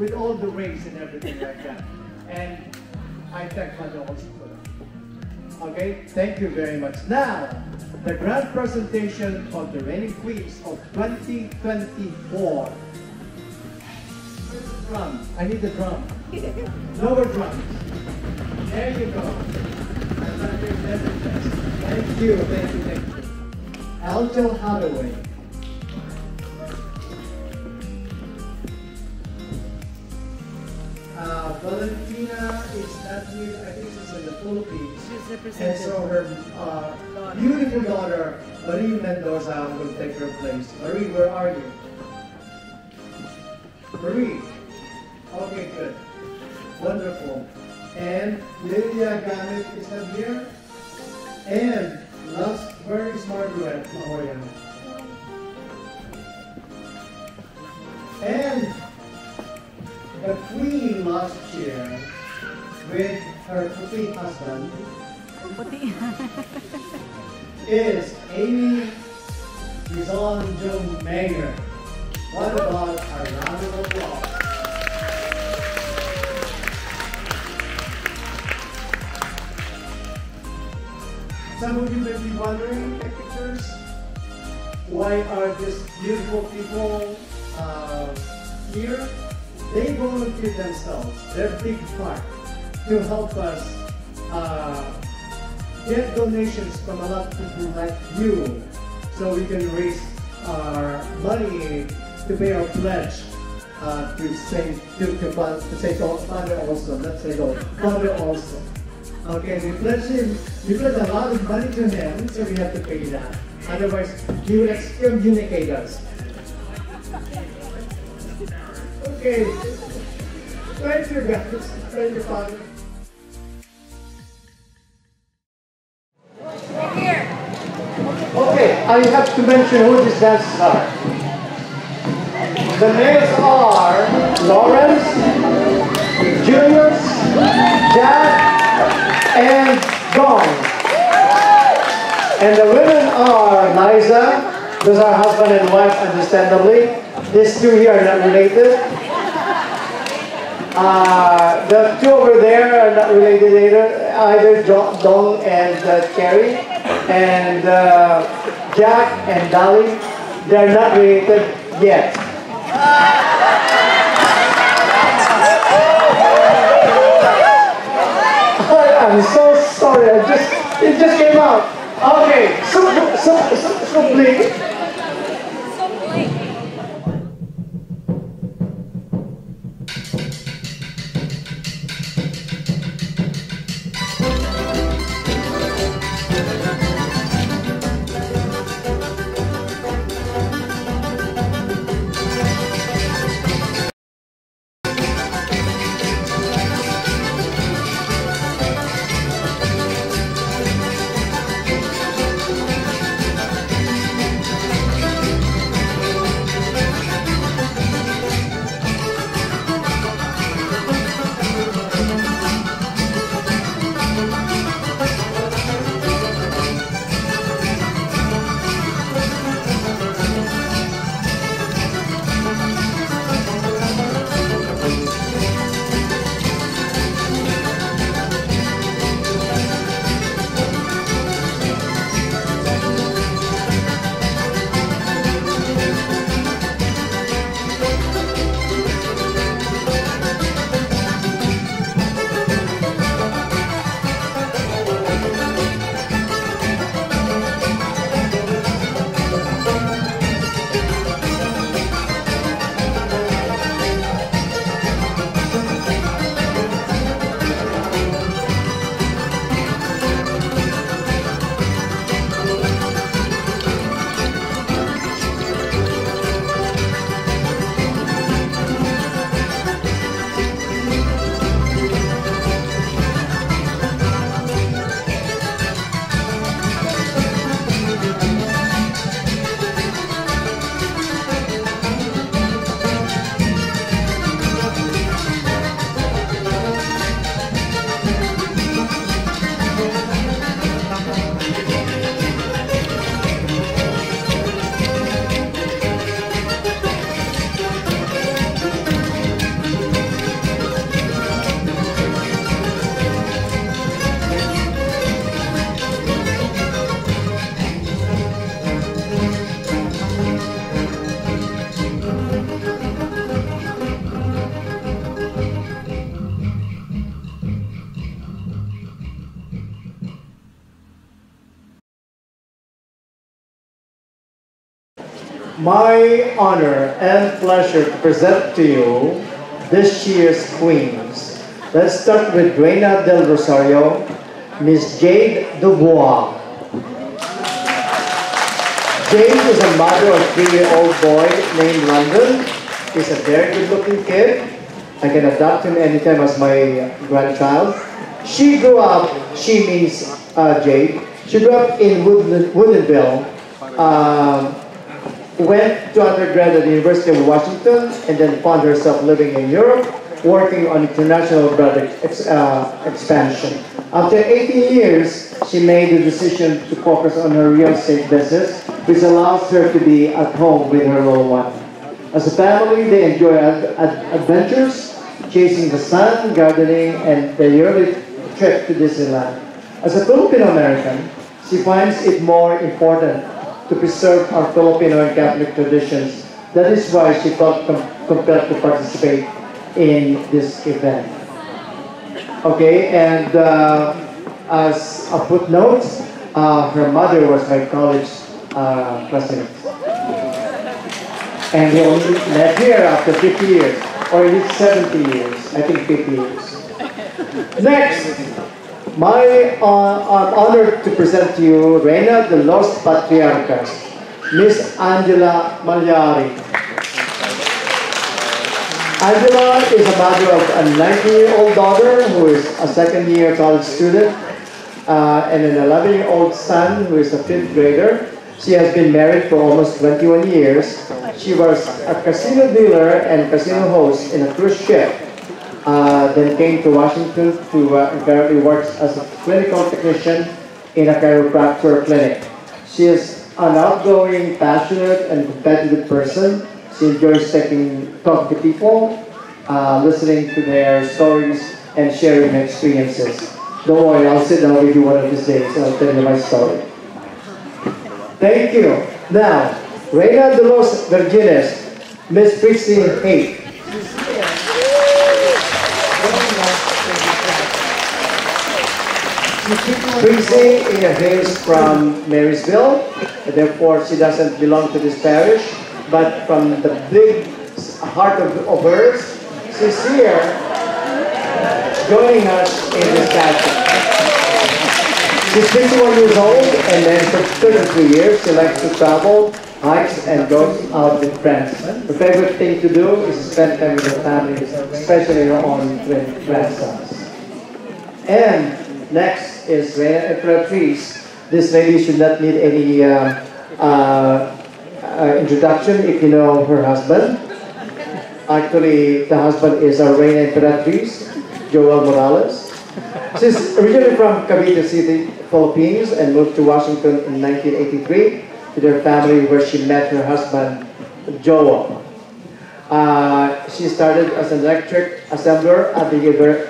with all the rings and everything like that. And I thank Father also for that. Okay, thank you very much. Now, the grand presentation of the Reigning Queens of 2024. Where's the drum? I need the drum. Lower drums. There you go. Thank you, thank you, thank you. Alto Hathaway. Valentina is not here, I think she's in the Philippines. She's represented. And so her beautiful daughter, Marie Mendoza, will take her place. Marie, where are you? Marie. Okay, good. Wonderful. And Lydia Gamit is not here. And last, where is Margaret Mahoyan? And the Queen last year with her puti husband is Amy Rizon Mayer. What about a round of applause? Some of you may be wondering, the pictures, why are these beautiful people here? They volunteer themselves, their big part, to help us get donations from a lot of people like you, so we can raise our money to pay our pledge to Father also, let's say Father also. Okay, we pledge a lot of money to him, so we have to pay that. Otherwise, he will excommunicate us. Okay, thank you guys. Thank you, Father. Okay, I have to mention who these dancers are. The names are Lawrence, Julius, Jack, and Dawn. And the women are Liza, those are husband and wife, understandably. These two here are not related. The two over there are not related either Dong and Carrie. And Jack and Dolly, they're not related yet. I'm so sorry, it just came out. Okay, so please. My honor and pleasure to present to you this year's queens. Let's start with Reina del Rosario, Miss Jade Dubois. Jade is a mother of a 3-year-old boy named London. He's a very good-looking kid. I can adopt him anytime as my grandchild. She grew up, she means Jade. She grew up in Woodinville. Went to undergrad at the University of Washington and then found herself living in Europe, working on international expansion. After 18 years, she made the decision to focus on her real estate business, which allows her to be at home with her little one. As a family, they enjoy adventures, chasing the sun, gardening, and the yearly trip to Disneyland. As a Filipino American, she finds it more important to preserve our Filipino and Catholic traditions. That is why she felt compelled to participate in this event. Okay, and as a footnote, her mother was my college classmate. And we only met here after 50 years, or at least 70 years, I think 50 years. Next, I'm honored to present to you Reina de los Patriarcas, Miss Angela Malyari. Angela is a mother of a 19-year-old daughter who is a second-year college student and an 11-year-old son who is a 5th grader. She has been married for almost 21 years. She was a casino dealer and casino host in a cruise ship. Then came to Washington to currently works as a clinical technician in a chiropractor clinic. She is an outgoing, passionate, and competitive person. She enjoys talking to people, listening to their stories, and sharing her experiences. Don't worry, I'll sit down with you one of these days and I'll tell you my story. Thank you. Now, Reina de los Virgines, Miss Prissy Haight. Prissy hails from Marysville, therefore she doesn't belong to this parish, but from the big heart of hers, she's here joining us in this gathering. She's 51 years old and then for 33 years she likes to travel, hikes, and goes out with friends. Her favorite thing to do is spend time with her family, especially her own twin grandsons. And next is Reina Emperatriz. This lady should not need any introduction if you know her husband. Actually, the husband is our Reina Emperatriz, Joel Morales. She's originally from Cavite City, Philippines, and moved to Washington in 1983 with her family, where she met her husband, Joel. She started as an electric assembler at the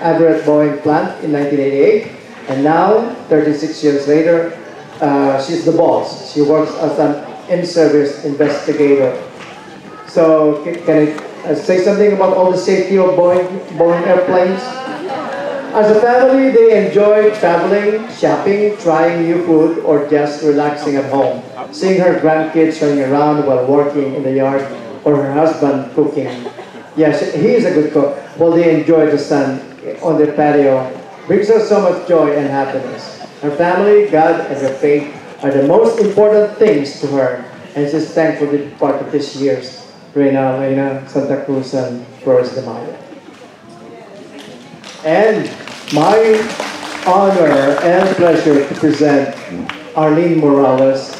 Everett Boeing plant in 1988, and now, 36 years later, she's the boss. She works as an in-service investigator. So, can I say something about all the safety of Boeing airplanes? As a family, they enjoy traveling, shopping, trying new food, or just relaxing at home. Seeing her grandkids running around while working in the yard, or her husband cooking. Yes, he is a good cook. While they enjoy the sun on their patio, brings her so much joy and happiness. Her family, God, and her faith are the most important things to her, and she's thankful to be part of this year's Reina Santa Cruz and Flores de Mayo. And my honor and pleasure to present Arlene Morales.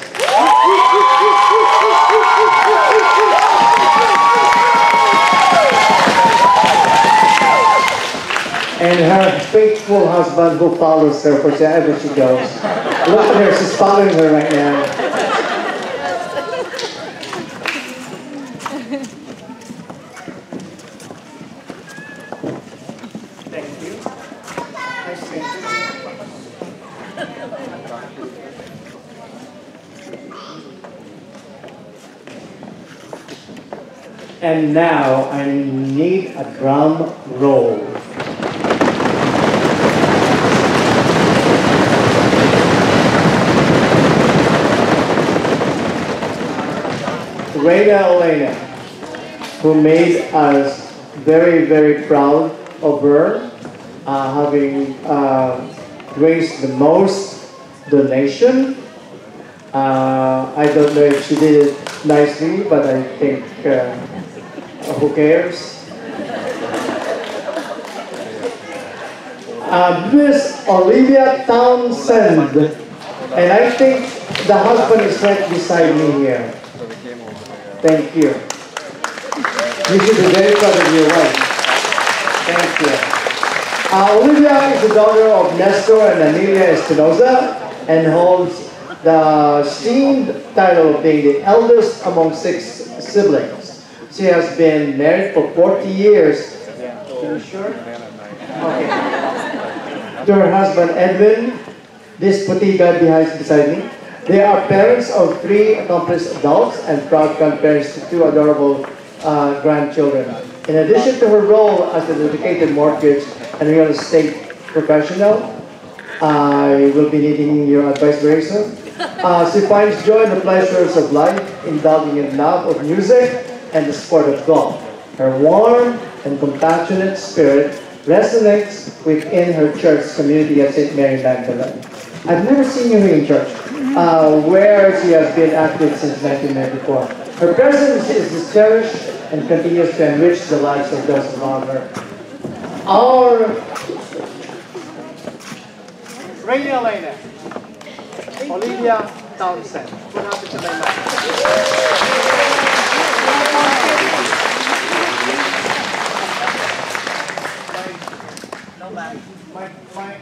And her faithful husband who follows her wherever she goes. Look at her, she's following her right now. Thank you. And now I need a drum roll. Reyna Elena, who made us very, very proud of her, having raised the most donation. I don't know if she did it nicely, but I think who cares? Miss Olivia Townsend, and I think the husband is right beside me here. Thank you. You should be very proud of your wife. Thank you. Olivia is the daughter of Nestor and Amelia Espinosa and holds the esteemed title of being the eldest among 6 siblings. She has been married for 40 years. Are you sure? Okay. To her husband Edwin, this petite guy beside me. They are parents of 3 accomplished adults and proud grandparents to 2 adorable grandchildren. In addition to her role as a dedicated mortgage and real estate professional, I will be needing your advice very soon. She finds joy in the pleasures of life, indulging in love of music and the sport of golf. Her warm and compassionate spirit resonates within her church community at St. Mary Magdalene. I've never seen you here in church, where she has been active since 1994. Her presence is cherished and continues to enrich the lives of those around her. Our Reyna Elena, Olivia Townsend. What happened to my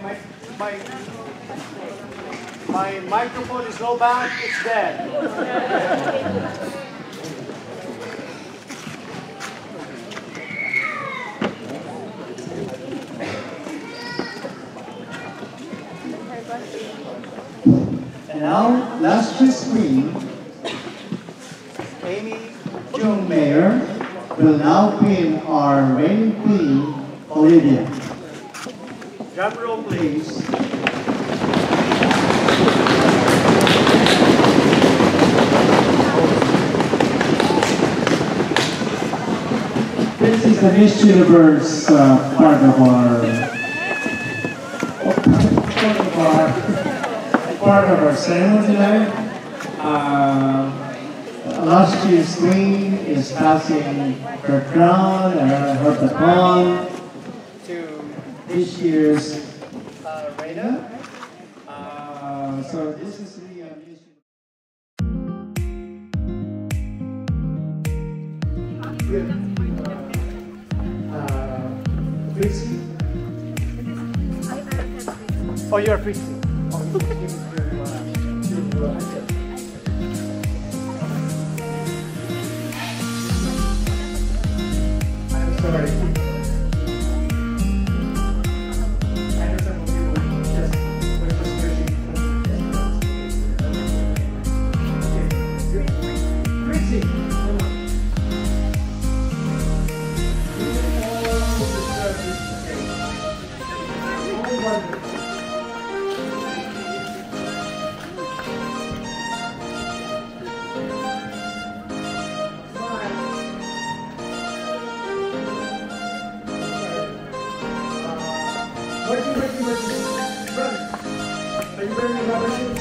mic? My microphone is low back, it's dead. And now, last year's queen, Amy Jung Mayer, will now pin our reigning queen, Olivia. Drum roll, please. This is the Miss Universe part of our ceremony tonight. Last year's queen is passing her crown and her baton to this year's Reyna. So this is the Fritzy. Oh, you're Fritzy. I'm sorry. I know some of you were just wishing for this. Okay. Fritzy, come on. Run. Are you wearing your rubber shoes?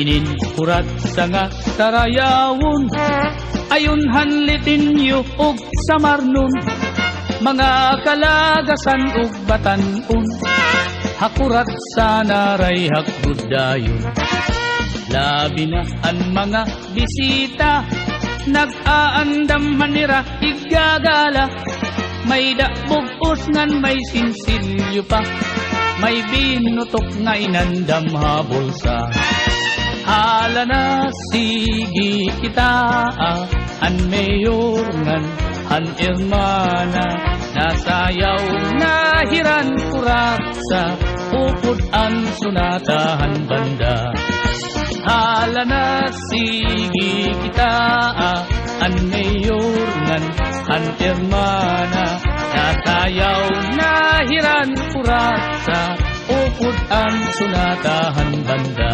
Ininkurat sa nga sarayawon, ayon hanlitin yu og samarnon, mga kalagasan ug batanon, hakurat sa naray hakbudayon. Labi na ang mga bisita, nag-aandam manira igagala, may dabog ngan may sinsilyo pa, may binutok nga inandam habulsa. Hala na sige kita, an mayor ngan an irmana, nasayaw na hiran kurat sa upod an sunatahan banda. Hala na sige kita, an mayor ngan an irmana, nasayaw na hiran kurat sa upod an sunatahan banda.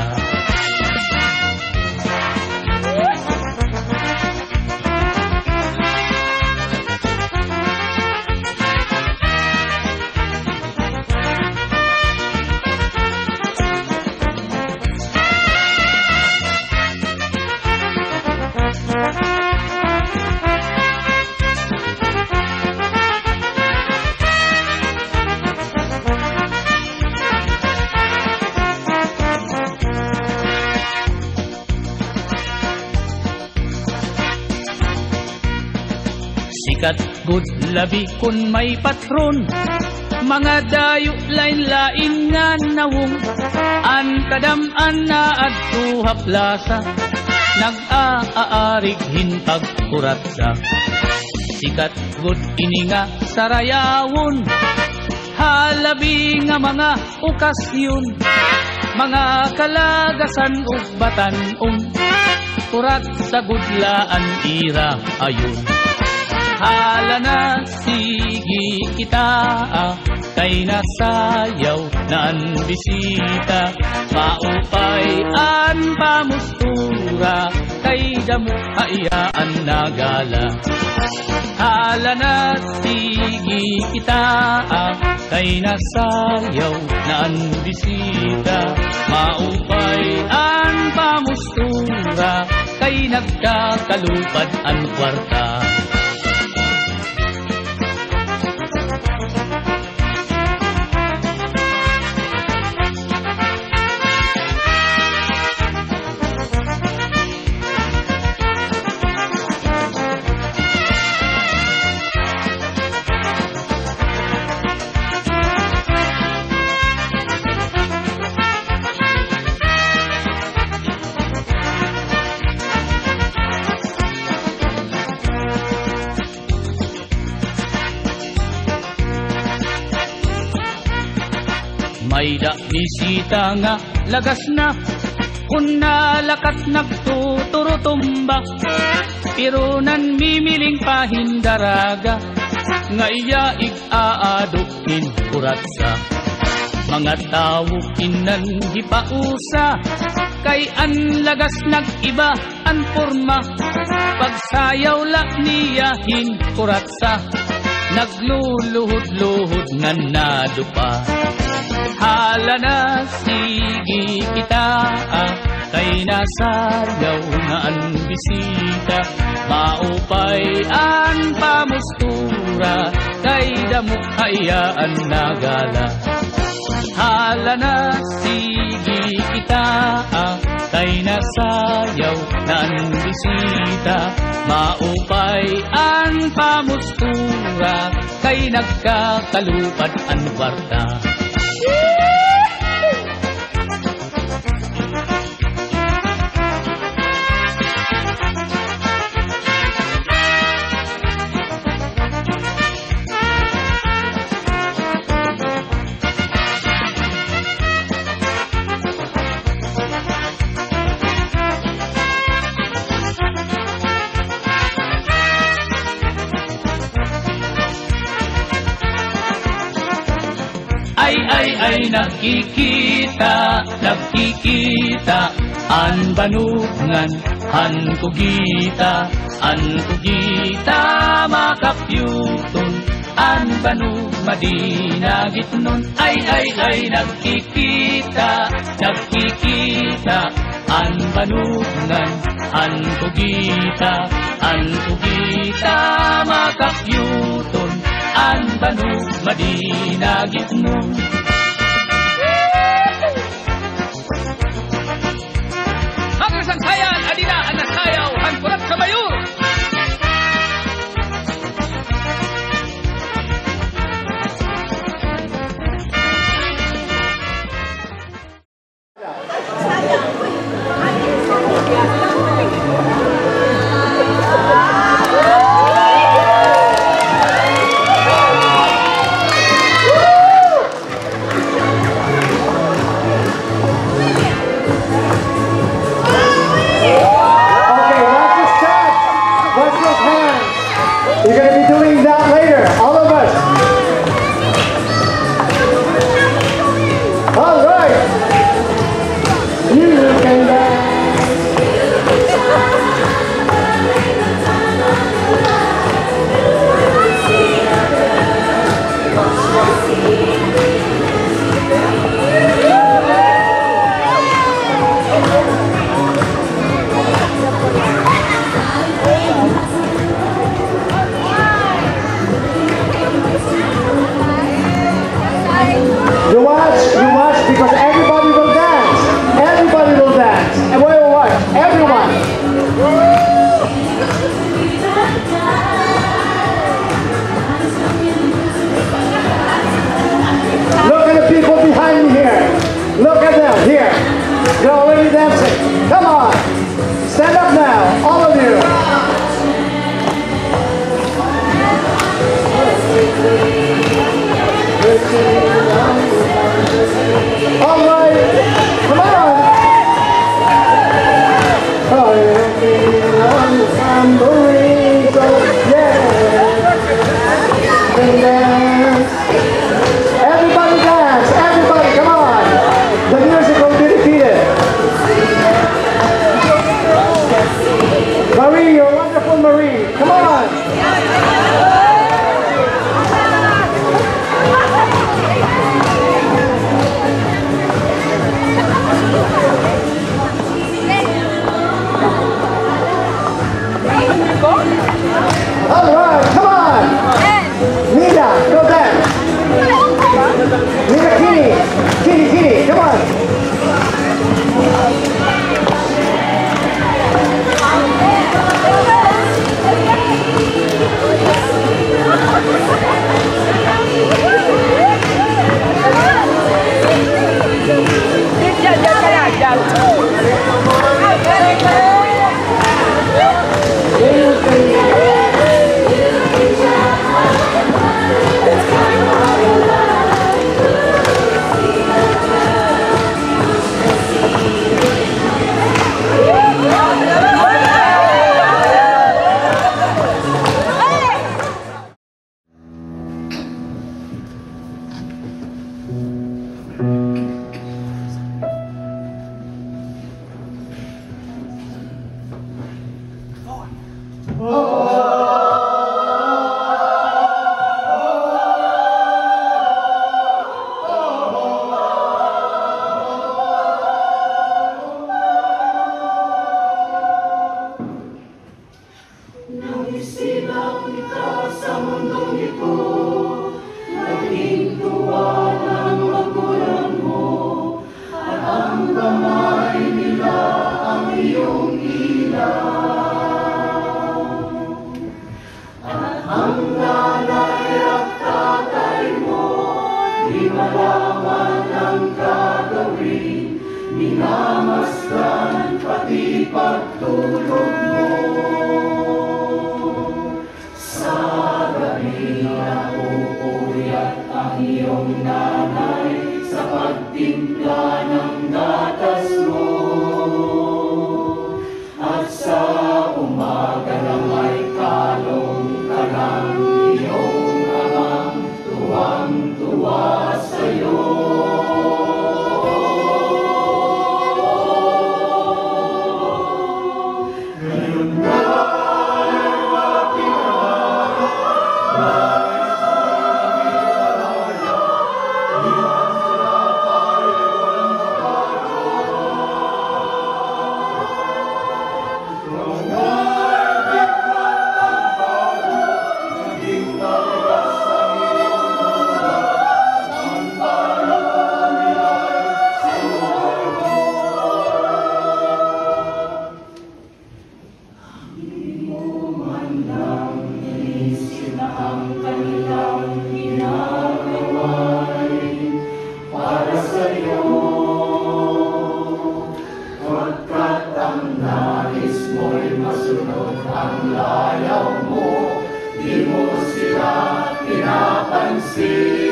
Sikat good labi kun may patron, mga dayo lain-lain nga nawong, an kadam-an na adto haplasa, nag-aarig hintag kuratsa. Sikat good ini nga sarayawon, halabi nga mga okasyon, mga kalagasan ug batanon, kurat sa gudlaan ira ayon. Hala na sige kita, kay nasayaw na an bisita, maupay an pamustura, kay damo hayaan nagala. Hala na sige kita, kay nasayaw na an bisita, maupay an pamustura, kay nagkakalupad an kwarta. May da bisita nga lagas na, kun nalakat nagtuturutumba, pero nan mimiling pahindaraga, nga iya ig-aadukin kuratsa. Mga tao kinan hipausa, kay an lagas nag-iba an forma, pagsayaw la niyahin kuratsa, nagluluhod-luhod nga nadupa. Hala na sige kita, kay nasayaw na an bisita, maupay an pamustura, kay damok hayaan nagala. Hala na sige kita, kay nasayaw na an bisita, maupay an pamustura, kay nagkakalupad an kwarta. Ay nakikita, nakikita, an banungan, an kugita, makapyuton, an banug madinagit nun. Ay nakikita, nakikita, anbanungan, antugita makapyuton, anbanu madinagit mo. Magkasangsayan, adina ang nasayaw, hankurat sa mayur. You're going to be doing that later, all of us. All right. You can dance. You watch, because everybody will dance. Everybody will dance. And we will watch. Everyone. Look at the people behind me here. Look at them here. They're already dancing. Come on. Stand up now, all of you. All right, come on. Oh, yeah, on the tambourine, so yeah. And dance. Everybody dance, everybody, come on. The music will be repeated. Marie, you're wonderful, Marie. Come on. All right, come on. Nina, go dance. Nina, Kitty, come on. ang kanilang ginagawa'y para sa'yo. Pagkat ang nais mo'y masunod ang layaw mo, di mo sila pinapansin.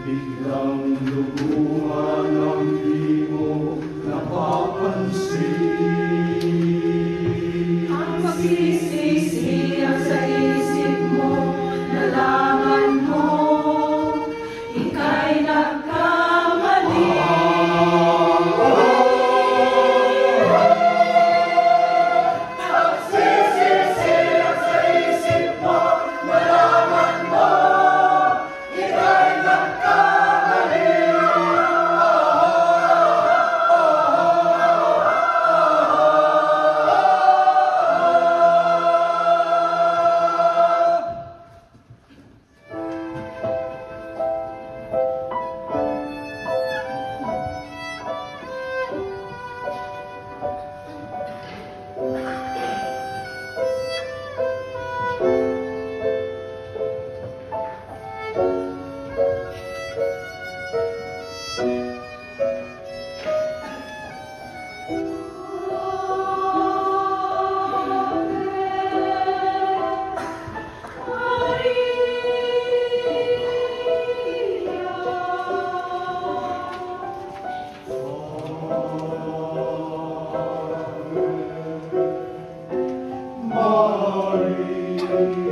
Biglang lubuhan ang di mo napapansin. Ang pagsisisi ang sa isip mo, nalaman mo, ika'y nagkamali. Pagsisisi ang sa isip mo, nalaman mo, ika'y nagkamali. Maria.